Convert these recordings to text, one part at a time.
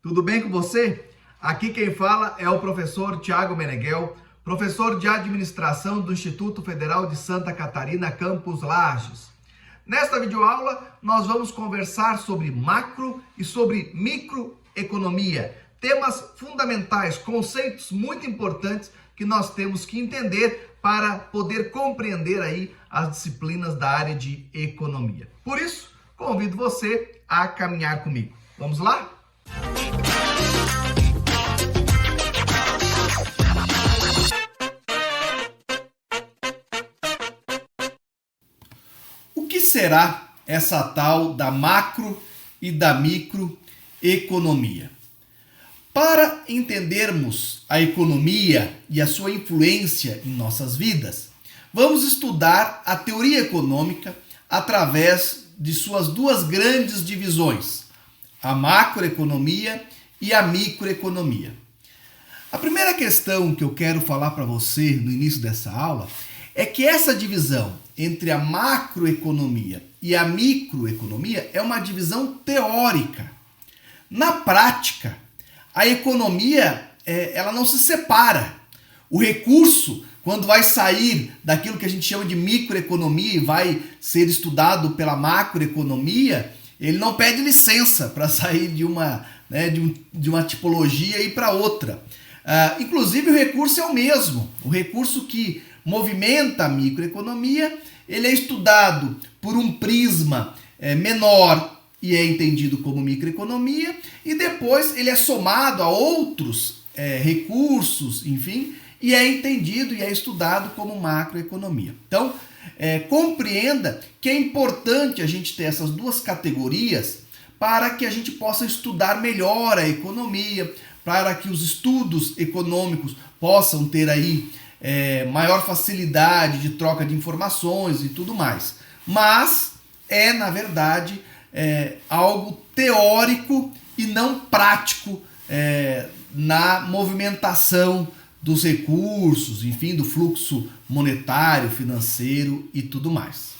Tudo bem com você? Aqui quem fala é o professor Tiago Meneghel, professor de administração do Instituto Federal de Santa Catarina, Campus Lages. Nesta videoaula, nós vamos conversar sobre macro e sobre microeconomia, temas fundamentais, conceitos muito importantes que nós temos que entender para poder compreender aí as disciplinas da área de economia. Por isso, convido você a caminhar comigo. Vamos lá? O que será essa tal da macro e da microeconomia? Para entendermos a economia e a sua influência em nossas vidas, vamos estudar a teoria econômica através de suas duas grandes divisões, a macroeconomia e a microeconomia. A primeira questão que eu quero falar para você no início dessa aula é que essa divisão entre a macroeconomia e a microeconomia é uma divisão teórica. Na prática, a economia ela não se separa. O recurso, quando vai sair daquilo que a gente chama de microeconomia e vai ser estudado pela macroeconomia, ele não pede licença para sair de uma tipologia e ir para outra. Inclusive o recurso é o mesmo. O recurso que movimenta a microeconomia, ele é estudado por um prisma menor e é entendido como microeconomia, e depois ele é somado a outros recursos, enfim, e é entendido e é estudado como macroeconomia. Então, compreenda que é importante a gente ter essas duas categorias para que a gente possa estudar melhor a economia, para que os estudos econômicos possam ter aí maior facilidade de troca de informações e tudo mais. Mas na verdade, algo teórico e não prático na movimentação dos recursos, enfim, do fluxo monetário, financeiro e tudo mais.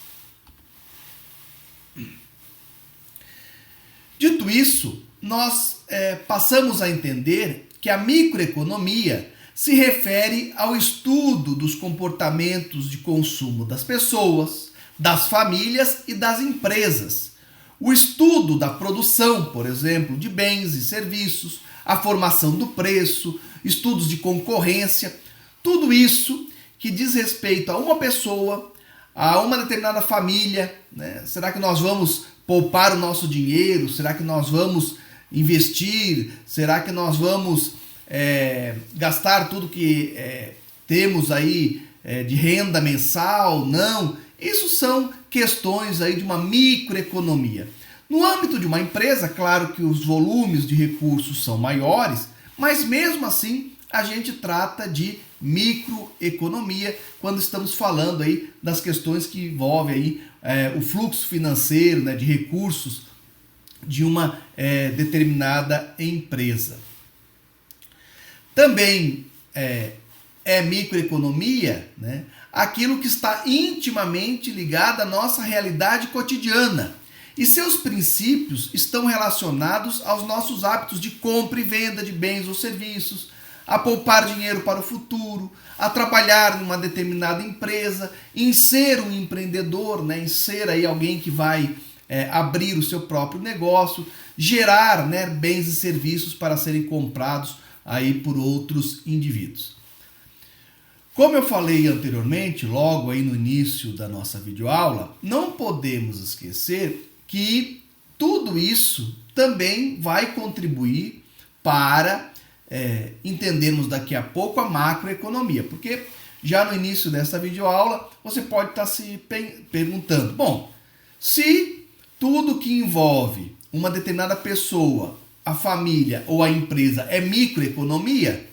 Dito isso, nós passamos a entender que a microeconomia se refere ao estudo dos comportamentos de consumo das pessoas, das famílias e das empresas. O estudo da produção, por exemplo, de bens e serviços, a formação do preço, estudos de concorrência, tudo isso que diz respeito a uma pessoa, a uma determinada família, né? Será que nós vamos poupar o nosso dinheiro? Será que nós vamos investir? Será que nós vamos gastar tudo que temos aí de renda mensal? Não. Isso são questões aí de uma microeconomia. No âmbito de uma empresa, claro que os volumes de recursos são maiores, mas mesmo assim a gente trata de microeconomia quando estamos falando aí das questões que envolvem aí o fluxo financeiro, né, de recursos de uma determinada empresa. Também é microeconomia, né, aquilo que está intimamente ligado à nossa realidade cotidiana. E seus princípios estão relacionados aos nossos hábitos de compra e venda de bens ou serviços, a poupar dinheiro para o futuro, a trabalhar numa determinada empresa, em ser um empreendedor, né, em ser aí alguém que vai abrir o seu próprio negócio, gerar, né, bens e serviços para serem comprados aí por outros indivíduos. Como eu falei anteriormente, logo aí no início da nossa videoaula, não podemos esquecer que tudo isso também vai contribuir para entendermos daqui a pouco a macroeconomia, porque já no início dessa videoaula você pode estar se perguntando, bom, se tudo que envolve uma determinada pessoa, a família ou a empresa é microeconomia,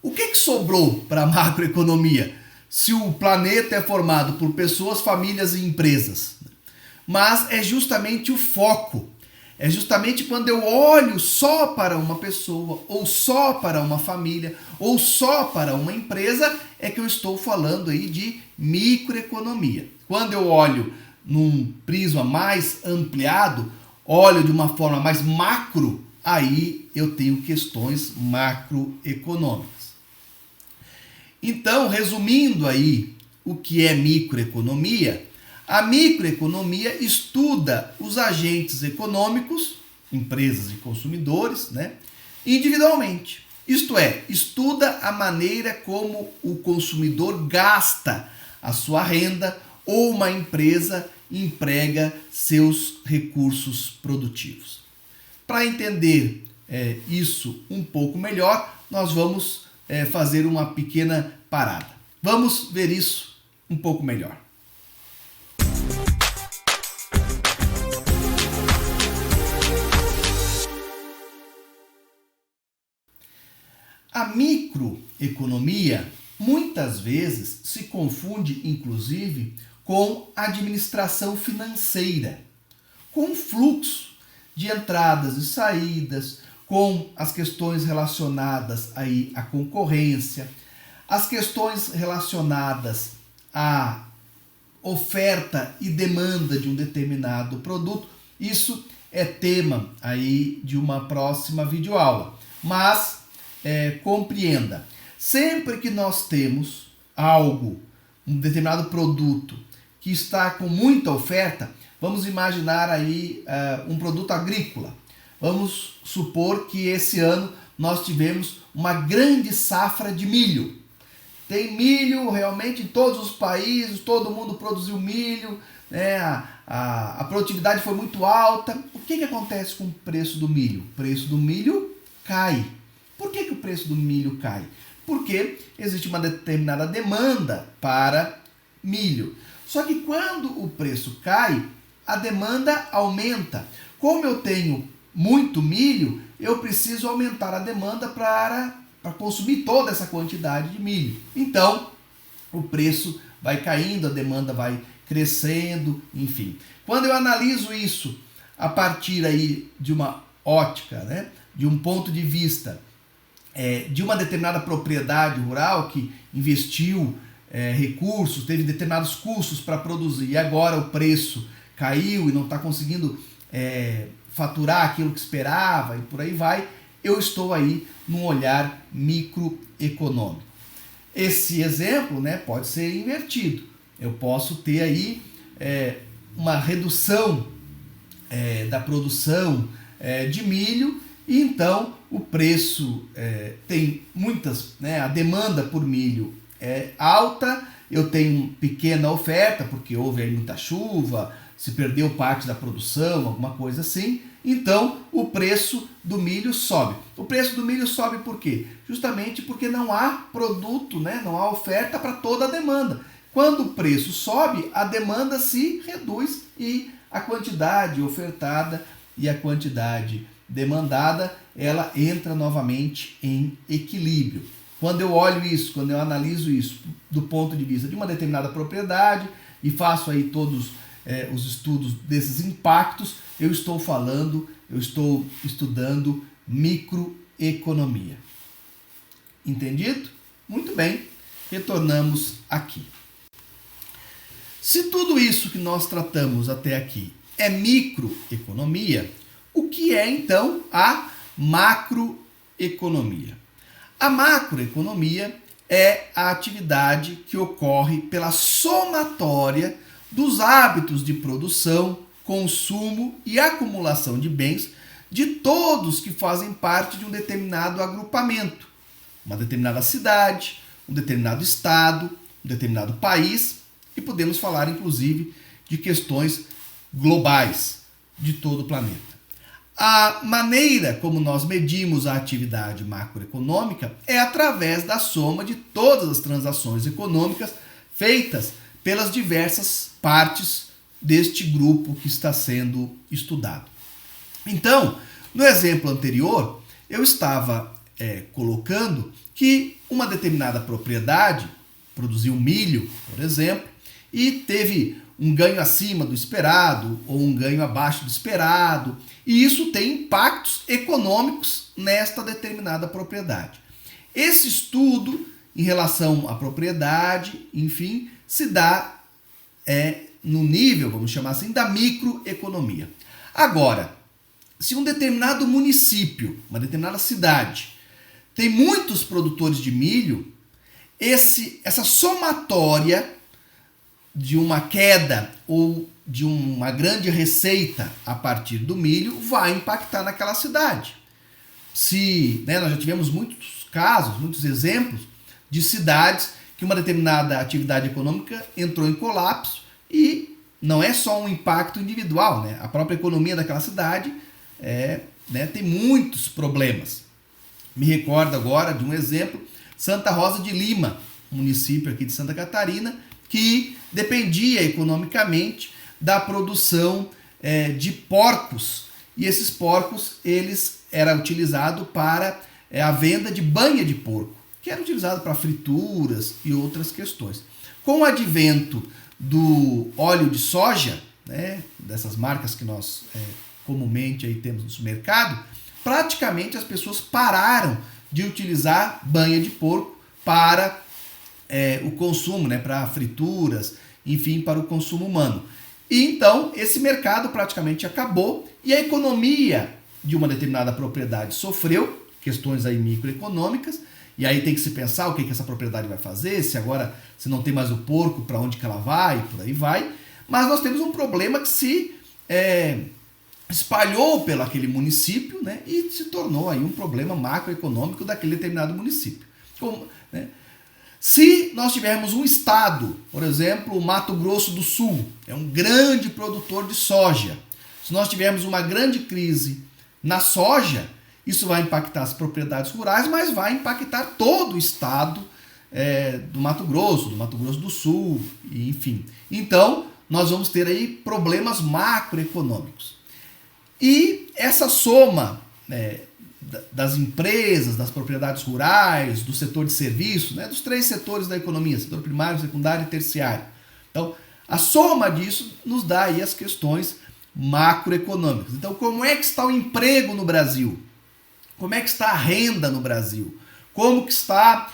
o que sobrou para a macroeconomia se o planeta é formado por pessoas, famílias e empresas? Mas é justamente o foco. É justamente quando eu olho só para uma pessoa, ou só para uma família, ou só para uma empresa, é que eu estou falando aí de microeconomia. Quando eu olho num prisma mais ampliado, olho de uma forma mais macro, aí eu tenho questões macroeconômicas. Então, resumindo aí o que é microeconomia, a microeconomia estuda os agentes econômicos, empresas e consumidores, né, individualmente. Isto é, estuda a maneira como o consumidor gasta a sua renda ou uma empresa emprega seus recursos produtivos. Para entender isso um pouco melhor, nós vamos fazer uma pequena parada. Vamos ver isso um pouco melhor. A microeconomia muitas vezes se confunde, inclusive, com administração financeira, com fluxo de entradas e saídas, com as questões relacionadas aí à concorrência, as questões relacionadas à oferta e demanda de um determinado produto. Isso é tema aí de uma próxima videoaula, mas compreenda, sempre que nós temos algo, um determinado produto que está com muita oferta, vamos imaginar aí um produto agrícola. Vamos supor que esse ano nós tivemos uma grande safra de milho. Tem milho realmente em todos os países, todo mundo produziu milho, né? A produtividade foi muito alta. O que acontece com o preço do milho? O preço do milho cai. Por que o preço do milho cai? Porque existe uma determinada demanda para milho. Só que quando o preço cai, a demanda aumenta. Como eu tenho muito milho, eu preciso aumentar a demanda para consumir toda essa quantidade de milho. Então, o preço vai caindo, a demanda vai crescendo, enfim. Quando eu analiso isso a partir aí de uma ótica, né, de um ponto de vista de uma determinada propriedade rural que investiu recursos, teve determinados custos para produzir e agora o preço caiu e não está conseguindo faturar aquilo que esperava e por aí vai, eu estou aí num olhar microeconômico. Esse exemplo, né, pode ser invertido. Eu posso ter aí uma redução da produção de milho e então o preço tem muitas, né, a demanda por milho é alta, eu tenho pequena oferta porque houve aí muita chuva, se perdeu parte da produção, alguma coisa assim, então o preço do milho sobe. O preço do milho sobe por quê? Justamente porque não há produto, né? Não há oferta para toda a demanda. Quando o preço sobe, a demanda se reduz e a quantidade ofertada e a quantidade demandada, ela entra novamente em equilíbrio. Quando eu olho isso, quando eu analiso isso do ponto de vista de uma determinada propriedade e faço aí todos os estudos desses impactos, eu estou estudando microeconomia. Entendido? Muito bem, retornamos aqui. Se tudo isso que nós tratamos até aqui é microeconomia, o que é então a macroeconomia? A macroeconomia é a atividade que ocorre pela somatória dos hábitos de produção, consumo e acumulação de bens de todos que fazem parte de um determinado agrupamento, uma determinada cidade, um determinado estado, um determinado país, e podemos falar inclusive de questões globais de todo o planeta. A maneira como nós medimos a atividade macroeconômica é através da soma de todas as transações econômicas feitas pelas diversas partes deste grupo que está sendo estudado. Então, no exemplo anterior, eu estava colocando que uma determinada propriedade produziu milho, por exemplo, e teve um ganho acima do esperado ou um ganho abaixo do esperado, e isso tem impactos econômicos nesta determinada propriedade. Esse estudo em relação à propriedade, enfim, se dá no nível, vamos chamar assim, da microeconomia. Agora, se um determinado município, uma determinada cidade, tem muitos produtores de milho, essa somatória de uma queda ou de uma grande receita a partir do milho vai impactar naquela cidade. Nós já tivemos muitos casos, muitos exemplos de cidades que uma determinada atividade econômica entrou em colapso e não é só um impacto individual, né? A própria economia daquela cidade tem muitos problemas. Me recordo agora de um exemplo, Santa Rosa de Lima, município aqui de Santa Catarina, que dependia economicamente da produção de porcos. E esses porcos, eles eram utilizados para a venda de banha de porco, que era utilizado para frituras e outras questões. Com o advento do óleo de soja, né, dessas marcas que nós comumente aí temos no mercado, praticamente as pessoas pararam de utilizar banha de porco para o consumo, né, para frituras, enfim, para o consumo humano. E então esse mercado praticamente acabou e a economia de uma determinada propriedade sofreu questões aí microeconômicas, e aí tem que se pensar o que essa propriedade vai fazer, se não tem mais o porco, para onde que ela vai, por aí vai. Mas nós temos um problema que se espalhou pelo aquele município, né, e se tornou aí um problema macroeconômico daquele determinado município. Se nós tivermos um estado, por exemplo, o Mato Grosso do Sul, é um grande produtor de soja. Se nós tivermos uma grande crise na soja, isso vai impactar as propriedades rurais, mas vai impactar todo o estado do Mato Grosso do Sul, enfim. Então, nós vamos ter aí problemas macroeconômicos. E essa soma das empresas, das propriedades rurais, do setor de serviço, né, dos três setores da economia, setor primário, secundário e terciário. Então, a soma disso nos dá aí as questões macroeconômicas. Então, como é que está o emprego no Brasil? Como é que está a renda no Brasil? Como que está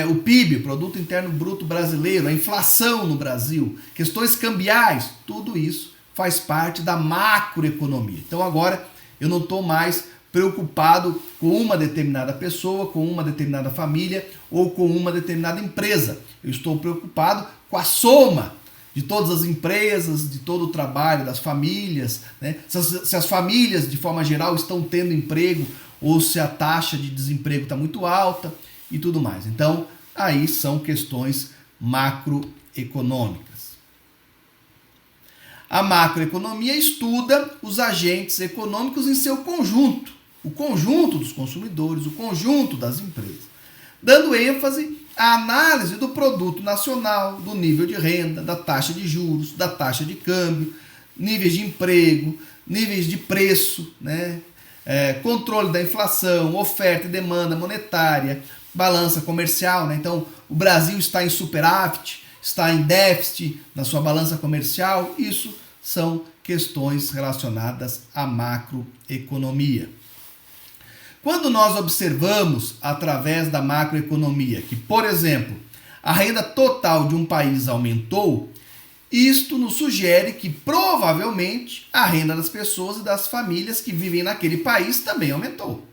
o PIB, o Produto Interno Bruto Brasileiro, a inflação no Brasil, questões cambiais, tudo isso faz parte da macroeconomia. Então agora eu não estou mais preocupado com uma determinada pessoa, com uma determinada família ou com uma determinada empresa. Eu estou preocupado com a soma de todas as empresas, de todo o trabalho das famílias, né? Se as famílias, de forma geral, estão tendo emprego ou se a taxa de desemprego está muito alta e tudo mais. Então, aí são questões macroeconômicas. A macroeconomia estuda os agentes econômicos em seu conjunto, o conjunto dos consumidores, o conjunto das empresas, dando ênfase à análise do produto nacional, do nível de renda, da taxa de juros, da taxa de câmbio, níveis de emprego, níveis de preço, né? Controle da inflação, oferta e demanda monetária, balança comercial, né? Então, o Brasil está em superávit, está em déficit na sua balança comercial. Isso são questões relacionadas à macroeconomia. Quando nós observamos através da macroeconomia que, por exemplo, a renda total de um país aumentou, isto nos sugere que provavelmente a renda das pessoas e das famílias que vivem naquele país também aumentou.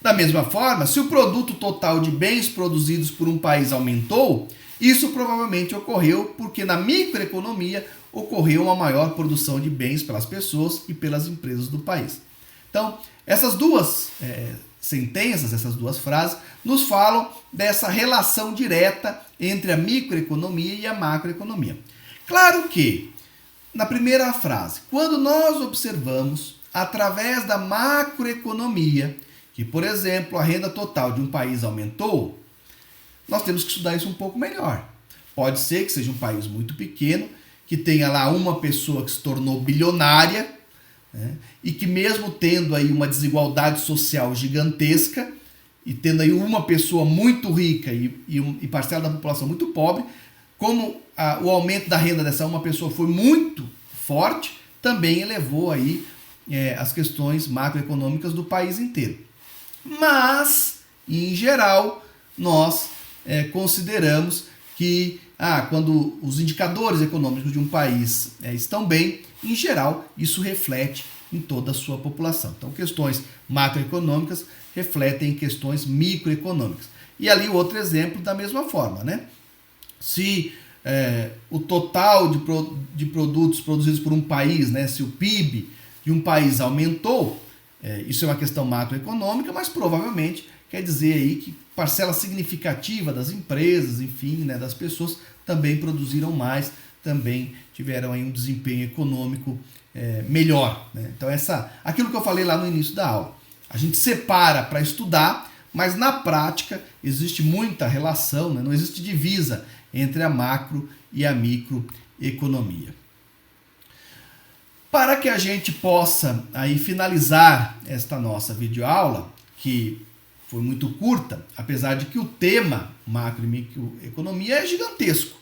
Da mesma forma, se o produto total de bens produzidos por um país aumentou, isso provavelmente ocorreu porque na microeconomia ocorreu uma maior produção de bens pelas pessoas e pelas empresas do país. Então, essas duas sentenças, essas duas frases, nos falam dessa relação direta entre a microeconomia e a macroeconomia. Claro que, na primeira frase, quando nós observamos através da macroeconomia que, por exemplo, a renda total de um país aumentou, nós temos que estudar isso um pouco melhor. Pode ser que seja um país muito pequeno, que tenha lá uma pessoa que se tornou bilionária, né, e que mesmo tendo aí uma desigualdade social gigantesca, e tendo aí uma pessoa muito rica e parcela da população muito pobre, como o aumento da renda dessa uma pessoa foi muito forte, também elevou aí as questões macroeconômicas do país inteiro. Mas, em geral, nós consideramos que quando os indicadores econômicos de um país estão bem, em geral, isso reflete em toda a sua população. Então, questões macroeconômicas refletem questões microeconômicas. E ali outro exemplo da mesma forma, né? Se o total de produtos produzidos por um país, né, se o PIB de um país aumentou, isso é uma questão macroeconômica, mas provavelmente quer dizer aí que parcela significativa das empresas, enfim, né, das pessoas também produziram mais, também tiveram aí um desempenho econômico melhor, né? Então aquilo que eu falei lá no início da aula, a gente separa para estudar, mas na prática existe muita relação, né? Não existe divisa entre a macro e a microeconomia. Para que a gente possa aí finalizar esta nossa videoaula, que foi muito curta, apesar de que o tema macro e microeconomia é gigantesco.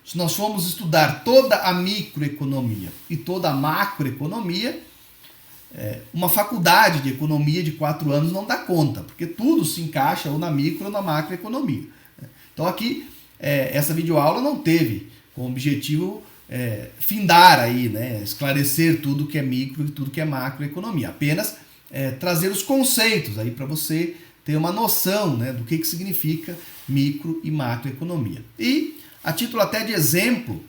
Se nós formos estudar toda a microeconomia e toda a macroeconomia, uma faculdade de economia de 4 anos não dá conta, porque tudo se encaixa ou na micro ou na macroeconomia. Então aqui, essa videoaula não teve como objetivo findar aí, né, esclarecer tudo que é micro e tudo que é macroeconomia, apenas trazer os conceitos aí para você ter uma noção, né, do que significa micro e macroeconomia. E a título até de exemplo,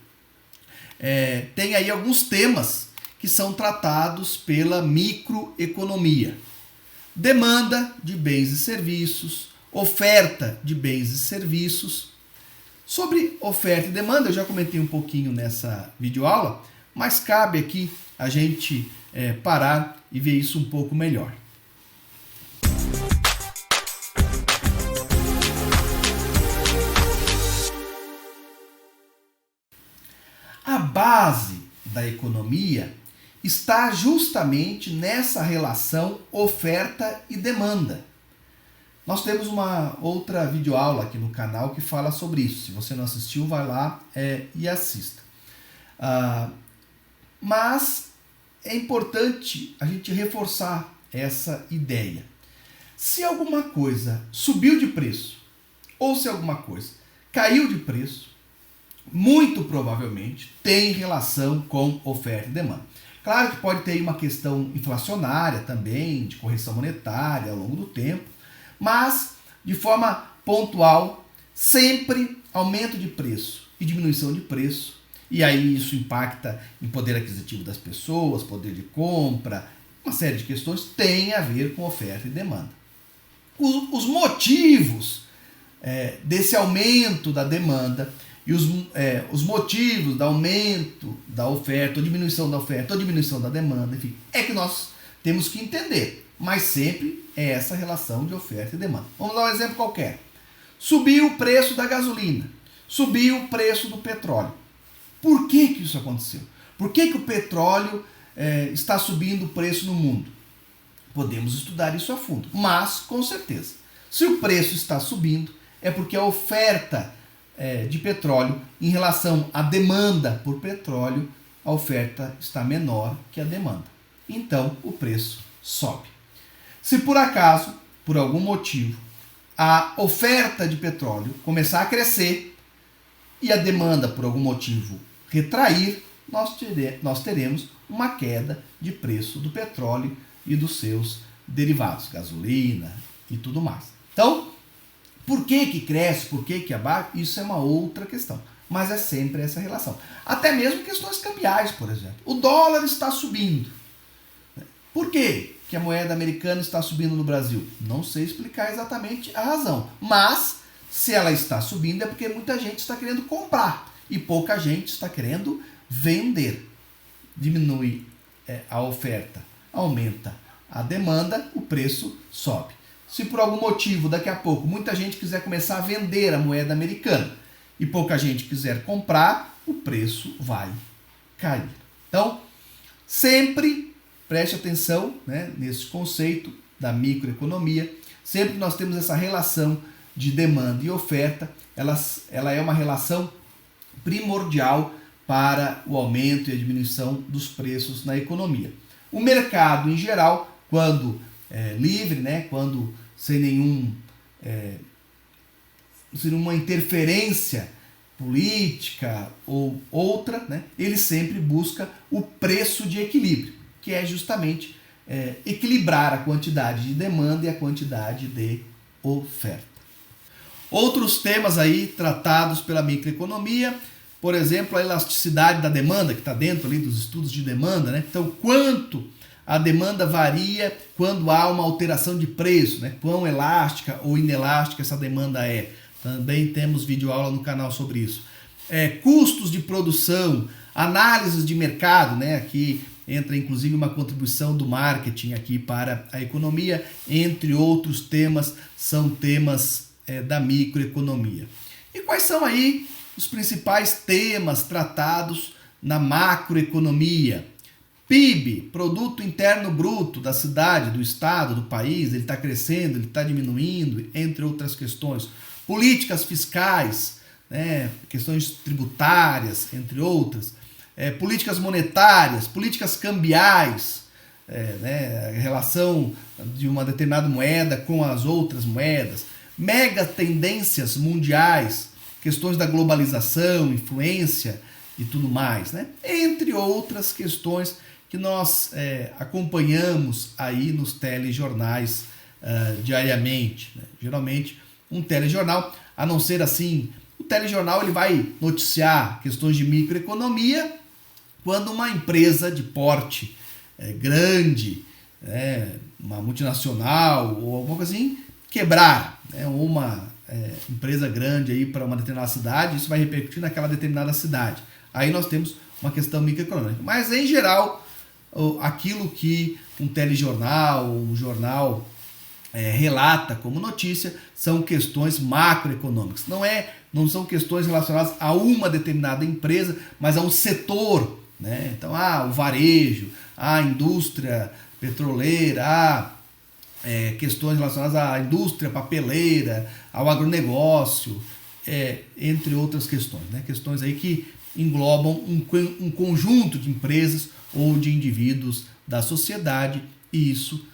tem aí alguns temas que são tratados pela microeconomia. Demanda de bens e serviços, oferta de bens e serviços. Sobre oferta e demanda, eu já comentei um pouquinho nessa videoaula, mas cabe aqui a gente parar e ver isso um pouco melhor. A base da economia está justamente nessa relação oferta e demanda. Nós temos uma outra videoaula aqui no canal que fala sobre isso. Se você não assistiu, vai lá e assista. Mas é importante a gente reforçar essa ideia. Se alguma coisa subiu de preço ou se alguma coisa caiu de preço, muito provavelmente tem relação com oferta e demanda. Claro que pode ter uma questão inflacionária também, de correção monetária ao longo do tempo, mas de forma pontual, sempre aumento de preço e diminuição de preço, e aí isso impacta em poder aquisitivo das pessoas, poder de compra, uma série de questões tem a ver com oferta e demanda. Os motivos desse aumento da demanda e os motivos do aumento da oferta, ou diminuição da oferta, ou diminuição da demanda, enfim, é que nós temos que entender. Mas sempre é essa relação de oferta e demanda. Vamos dar um exemplo qualquer. Subiu o preço da gasolina. Subiu o preço do petróleo. Por que isso aconteceu? Por que o petróleo está subindo o preço no mundo? Podemos estudar isso a fundo. Mas, com certeza, se o preço está subindo, é porque a oferta de petróleo em relação à demanda por petróleo, a oferta está menor que a demanda. Então, o preço sobe. Se por acaso, por algum motivo, a oferta de petróleo começar a crescer e a demanda, por algum motivo, retrair, nós teremos uma queda de preço do petróleo e dos seus derivados, gasolina e tudo mais. Então, por que cresce, por que abaixa, isso é uma outra questão. Mas é sempre essa relação. Até mesmo questões cambiais, por exemplo. O dólar está subindo. Por quê que a moeda americana está subindo no Brasil? Não sei explicar exatamente a razão. Mas, se ela está subindo, é porque muita gente está querendo comprar e pouca gente está querendo vender. Diminui a oferta, aumenta a demanda, o preço sobe. Se por algum motivo, daqui a pouco, muita gente quiser começar a vender a moeda americana e pouca gente quiser comprar, o preço vai cair. Então, sempre preste atenção, né, nesse conceito da microeconomia. Sempre que nós temos essa relação de demanda e oferta, ela é uma relação primordial para o aumento e a diminuição dos preços na economia. O mercado, em geral, quando livre, né, quando sem nenhuma interferência política ou outra, né, ele sempre busca o preço de equilíbrio. que é justamente equilibrar a quantidade de demanda e a quantidade de oferta. Outros temas aí tratados pela microeconomia, por exemplo, a elasticidade da demanda, que está dentro ali dos estudos de demanda, né? Então, quanto a demanda varia quando há uma alteração de preço, né? Quão elástica ou inelástica essa demanda é. Também temos videoaula no canal sobre isso. Custos de produção, análises de mercado, né? Aqui entra inclusive uma contribuição do marketing aqui para a economia, entre outros temas, são temas da microeconomia. E quais são aí os principais temas tratados na macroeconomia? PIB, Produto Interno Bruto da cidade, do estado, do país, ele está crescendo, ele está diminuindo, entre outras questões. Políticas fiscais, né, questões tributárias, entre outras. Políticas monetárias, políticas cambiais, né, a relação de uma determinada moeda com as outras moedas. Mega tendências mundiais, questões da globalização, influência e tudo mais, né? Entre outras questões que nós acompanhamos aí nos telejornais diariamente, né? Geralmente um telejornal, a não ser assim, o telejornal ele vai noticiar questões de microeconomia quando uma empresa de porte grande, uma multinacional ou alguma coisa assim, quebrar, né? Ou uma empresa grande aí para uma determinada cidade, isso vai repercutir naquela determinada cidade. Aí nós temos uma questão microeconômica. Mas, em geral, aquilo que um telejornal, um jornal relata como notícia são questões macroeconômicas. Não são questões relacionadas a uma determinada empresa, mas a um setor, né? Então, o varejo, a indústria petroleira, questões relacionadas à indústria papeleira, ao agronegócio, entre outras questões, né? Questões aí que englobam um conjunto de empresas ou de indivíduos da sociedade, e isso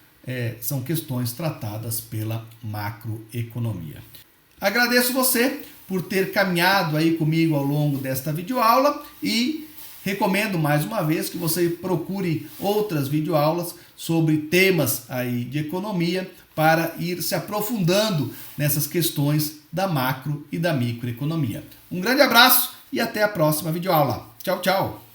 são questões tratadas pela macroeconomia. Agradeço você por ter caminhado aí comigo ao longo desta videoaula e recomendo mais uma vez que você procure outras videoaulas sobre temas aí de economia para ir se aprofundando nessas questões da macro e da microeconomia. Um grande abraço e até a próxima videoaula. Tchau, tchau!